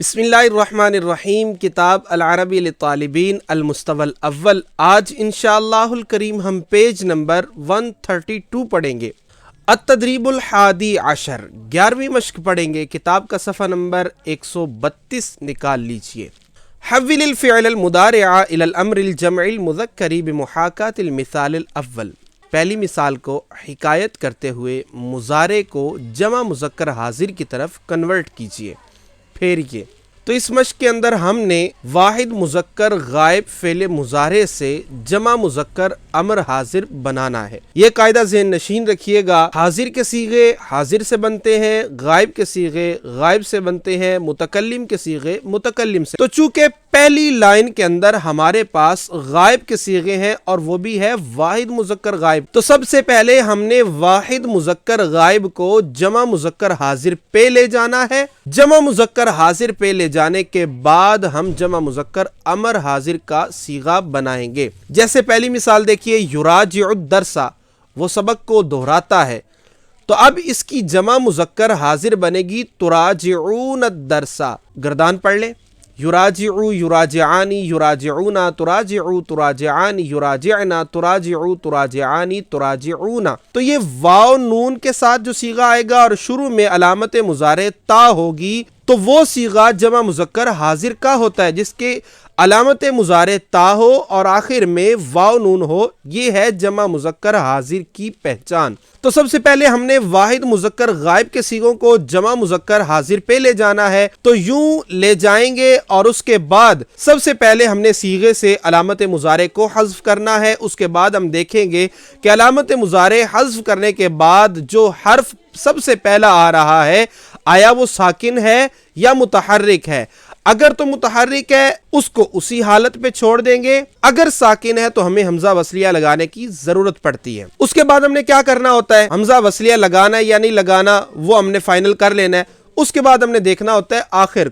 بسم اللہ الرحمن الرحیم۔ کتاب العربی للطالبین المستوى الاول۔ آج انشاءاللہ الکریم ہم پیج نمبر 132 پڑھیں گے۔ التدریب الحادی عشر، 11ویں مشق پڑھیں گے۔ کتاب کا صفحہ نمبر 132 نکال لیجئے۔ حول الفعل المضارع الى الامر الجمع المذکر بمحاکاة المثال الاول، پہلی مثال کو حکایت کرتے ہوئے مضارع کو جمع مذکر حاضر کی طرف کنورٹ کیجئے، پھیریے۔ تو اس مشق کے اندر ہم نے واحد مذکر غائب فعل مضارع سے جمع مذکر امر حاضر بنانا ہے۔ یہ قاعدہ ذہن نشین رکھیے گا، حاضر کے صیغے حاضر سے بنتے ہیں، غائب کے صیغے غائب سے بنتے ہیں، متکلم کے صیغے متکلم سے۔ تو چونکہ پہلی لائن کے اندر ہمارے پاس غائب کے صیغے ہیں اور وہ بھی ہے واحد مذکر غائب، تو سب سے پہلے ہم نے واحد مذکر غائب کو جمع مذکر حاضر پہ لے جانا ہے۔ جمع مذکر حاضر پہ لے جانے کے بعد ہم جمع مذکر امر حاضر کا صیغہ بنائیں گے۔ جیسے پہلی مثال دیکھیے، یراجع الدرس، وہ سبق کو دہراتا ہے۔ تو اب اس کی جمع مذکر حاضر بنے گی تراجعون الدرس، گردان پڑھ لیں، یراجعو یراجعانی یراجعونا تراجعو تراجعانی یراجعنا تراجعو تراجعانی تراجعون۔ تو یہ واو نون کے ساتھ جو صیغہ آئے گا اور شروع میں علامت مضارع تا ہوگی، تو وہ صیغہ جمع مذکر حاضر کا ہوتا ہے جس کے علامت مضارع تا ہو اور آخر میں واو نون ہو، یہ ہے جمع مذکر حاضر کی پہچان۔ تو سب سے پہلے ہم نے واحد مذکر غائب کے صیغوں کو جمع مذکر حاضر پہ لے جانا ہے، تو یوں لے جائیں گے اور اس کے بعد سب سے پہلے ہم نے صیغے سے علامت مضارع کو حذف کرنا ہے۔ اس کے بعد ہم دیکھیں گے کہ علامت مضارع حذف کرنے کے بعد جو حرف سب سے پہلا آ رہا ہے، آیا وہ ساکن ہے یا متحرک ہے۔ اگر تو متحرک ہے اس کو اسی حالت پہ چھوڑ دیں گے، اگر ساکن ہے تو ہمیں حمزہ وصلیہ لگانے کی ضرورت پڑتی ہے۔ اس کے بعد ہم نے کیا کرنا ہوتا ہے، حمزہ وصلیہ لگانا یا نہیں لگانا وہ ہم نے فائنل کر لینا ہے۔ اس کے بعد ہم نے دیکھنا ہوتا ہے آخر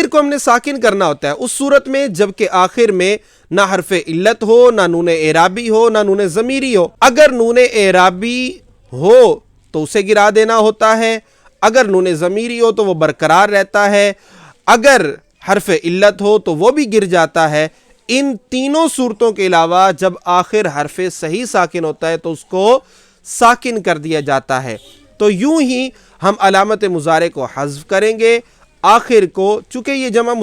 کو ہم نے ساکن کرنا ہوتا ہے، اس صورت میں جبکہ آخر میں نہ حرف علت ہو، نہ نون اعرابی ہو، نہ نون ضمیری ہو۔ اگر نون اعرابی ہو تو اسے گرا دینا ہوتا ہے، اگر نون ضمیری ہو تو وہ برقرار رہتا ہے، اگر حرف علت ہو تو وہ بھی گر جاتا ہے۔ ان تینوں صورتوں کے علاوہ جب آخر حرف صحیح ساکن ہوتا ہے تو اس کو ساکن کر دیا جاتا ہے۔ تو یوں ہی ہم علامت مضارع کو حذف کریں گے، آخر کو چونکہ یہ جمع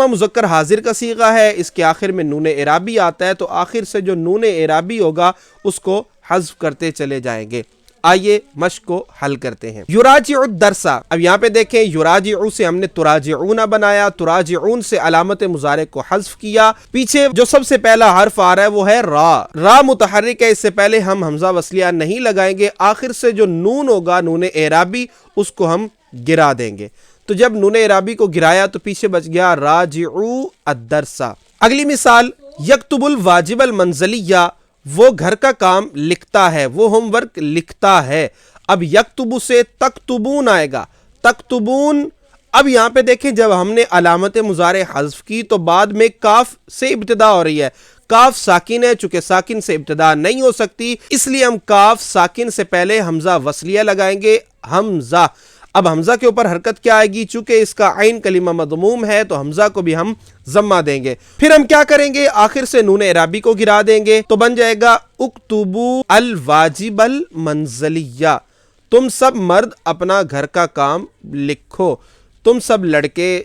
مذکر حاضر کا صیغہ ہے، اس کے آخر میں نون اعرابی آتا ہے، تو آخر سے جو نون اعرابی ہوگا اس کو حذف کرتے چلے جائیں گے۔ آئیے مشق کو حل کرتے ہیں۔ یراجع الدرس، اب یہاں پہ دیکھیں یراجعو سے ہم نے تراجعون بنایا، تراجعون سے علامت مضارع کو حذف کیا۔ پیچھے جو سب سے پہلا حرف آ رہا ہے وہ ہے را متحرک ہے، اس سے پہلے ہم حمزہ وصلیہ نہیں لگائیں گے، آخر سے جو نون ہوگا نون اعرابی اس کو ہم گرا دیں گے۔ تو جب نون اعرابی کو گرایا تو پیچھے بچ گیا راجعو الدرس۔ اگلی مثال، یکتب الواجب المنزلیہ، وہ گھر کا کام لکھتا ہے، وہ ہوم ورک لکھتا ہے۔ اب یکتبو سے تکتبون آئے گا، تکتبون۔ اب یہاں پہ دیکھیں جب ہم نے علامت مضارع حذف کی تو بعد میں کاف سے ابتدا ہو رہی ہے، کاف ساکن ہے، چونکہ ساکن سے ابتدا نہیں ہو سکتی اس لیے ہم کاف ساکن سے پہلے حمزہ وصلیہ لگائیں گے، حمزہ۔ اب حمزہ کے اوپر حرکت کیا آئے گی، چونکہ اس کا عین کلمہ مضموم ہے تو حمزہ کو بھی ہم ضمہ دیں گے۔ پھر ہم کیا کریں گے، آخر سے نون اعرابی کو گرا دیں گے تو بن جائے گا اکتبو الواجب المنزلیہ، تم سب مرد اپنا گھر کا کام لکھو، تم سب لڑکے،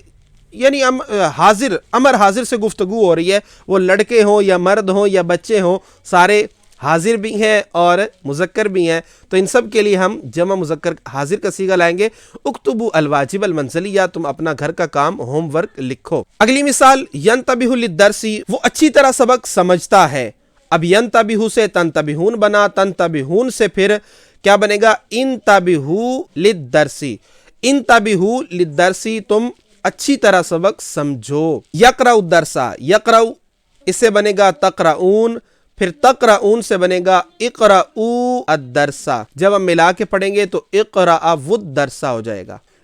یعنی امر حاضر سے گفتگو ہو رہی ہے، وہ لڑکے ہوں یا مرد ہوں یا بچے ہوں، سارے حاضر بھی ہیں اور مذکر بھی ہیں، تو ان سب کے لیے ہم جمع مذکر حاضر کا صیغہ لائیں گے، اکتبو الواجب المنزلیہ، تم اپنا گھر کا کام ہوم ورک لکھو۔ اگلی مثال، ینتبہ للدرس، وہ اچھی طرح سبق سمجھتا ہے۔ اب ینتبہ سے تنتبہون بنا، تنتبہون سے پھر کیا بنے گا، انتبہو للدرس، انتبہو للدرس، تم اچھی طرح سبق سمجھو۔ یقرأ الدرس، یقرأ اس سے بنے گا تقرؤون، پھر تقرؤون سے بنے گا اقرؤوا الدرس، جب ہم ملا کے پڑھیں گے تو اقرأوا الدرس ہو جائے گا۔